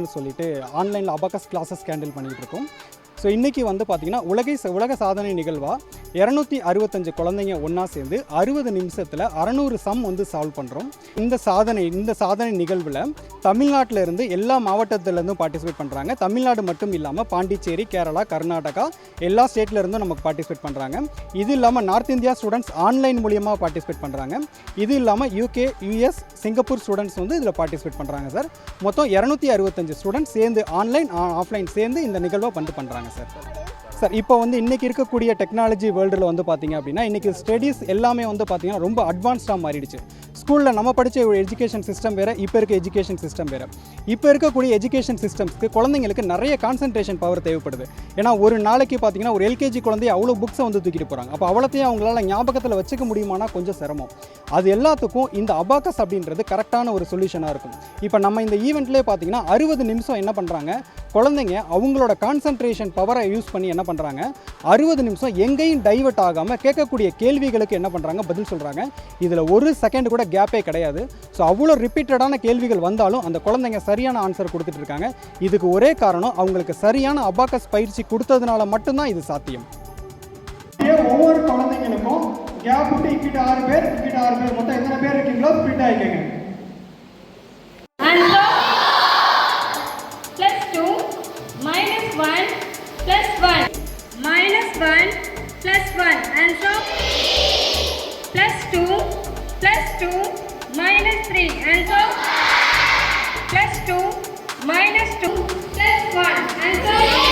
Channel சொல்லிட்டு ஆன்லைனில் abacus classes candle பண்ணிகிட்டு இருக்கோம். ஸோ இன்றைக்கி வந்து பார்த்திங்கன்னா உலக சாதனை நிகழ்வாக 265 குழந்தைங்க ஒன்றா சேர்ந்து 60 நிமிஷத்தில் 600 சம் வந்து சால்வ் பண்ணுறோம். இந்த சாதனை நிகழ்வில் தமிழ்நாட்டில் இருந்து எல்லா மாவட்டத்திலேருந்தும் பார்ட்டிசிபேட் பண்ணுறாங்க. தமிழ்நாடு மட்டும் இல்லாமல் பாண்டிச்சேரி, கேரளா, கர்நாடகா எல்லா ஸ்டேட்லேருந்தும் நமக்கு பார்ட்டிசிபேட் பண்ணுறாங்க. இது இல்லாமல் நார்த் இந்தியா ஸ்டூடெண்ட்ஸ் ஆன்லைன் மூலியமாக பார்ட்டிசிபேட் பண்ணுறாங்க. இது இல்லாமல் UK, US, சிங்கப்பூர் ஸ்டூடெண்ட்ஸ் வந்து இதில் பார்ட்டிசிபேட் பண்ணுறாங்க சார். மொத்தம் 265 ஸ்டூடெண்ட்ஸ் சேர்ந்து ஆன்லைன் ஆஃப்லைன் சேர்ந்து இந்த நிகழ்வை பண்ணுறாங்க சார். இப்போ வந்து இன்றைக்கி இருக்கக்கூடிய டெக்னாலஜி வேர்ல்டில் வந்து பார்த்திங்க அப்படின்னா இன்றைக்கி ஸ்டடீஸ் எல்லாமே வந்து பார்த்திங்கன்னா ரொம்ப அட்வான்ஸ்டாக மாறிடுச்சு. ஸ்கூலில் நம்ம படித்த ஒரு எஜுகேஷன் சிஸ்டம் வேறு, இப்போ இருக்க எஜுகேஷன் சிஸ்டம் வேறு. இப்போ இருக்கக்கூடிய எஜுகேஷன் சிஸ்டம்ஸ்க்கு குழந்தைங்களுக்கு நிறைய கான்சன்ட்ரேஷன் பவர் தேவைப்படுது. ஏன்னா ஒரு நாளைக்கு பார்த்திங்கன்னா ஒரு LKG குழந்தைய அவ்வளோ புக்ஸை வந்து தூக்கிட்டு போகிறாங்க. அப்போ அவ்வளோத்தையும் அவங்களால ஞாபகத்தில் வச்சுக்க முடியுமானா கொஞ்சம் சிரமம். அது எல்லாத்துக்கும் இந்த அபாக்கஸ் அப்படின்றது கரெக்டான ஒரு சொல்யூஷனாக இருக்கும். இப்போ நம்ம இந்த ஈவெண்ட்லேயே பார்த்திங்கன்னா 60 நிமிஷம் என்ன பண்ணுறாங்க, குழந்தைங்க அவங்களோட கான்சன்ட்ரேஷன் பவரை யூஸ் பண்ணி என்ன பண்ணுறாங்க, 60 நிமிஷம் எங்கேயும் டைவர்ட் ஆகாமல் கேட்கக்கூடிய கேள்விகளுக்கு என்ன பண்ணுறாங்க, பதில் சொல்கிறாங்க. இதில் ஒரு செகண்ட் கூட கேப்பே கிடையாது. ஸோ அவ்வளோ ரிப்பீட்டடான கேள்விகள் வந்தாலும் அந்த குழந்தைங்க சரியான ஆன்சர் கொடுத்துட்டு இருக்காங்க. இதுக்கு ஒரே காரணம் அவங்களுக்கு சரியான அபாக்கஸ் பயிற்சி கொடுத்ததுனால மட்டும்தான் இது சாத்தியம். ஒவ்வொரு குழந்தைங்களுக்கும் கேப் விட்டு இங்கிட்ட 6 பேர், இங்கிட்ட 6 பேர், மொத்தம் எத்தனை பேர் இருக்கீங்களோ ஸ்பிளிட் ஆகிக்கங்க. Answer +2 +2 -3. Answer +2 -2 +1. Answer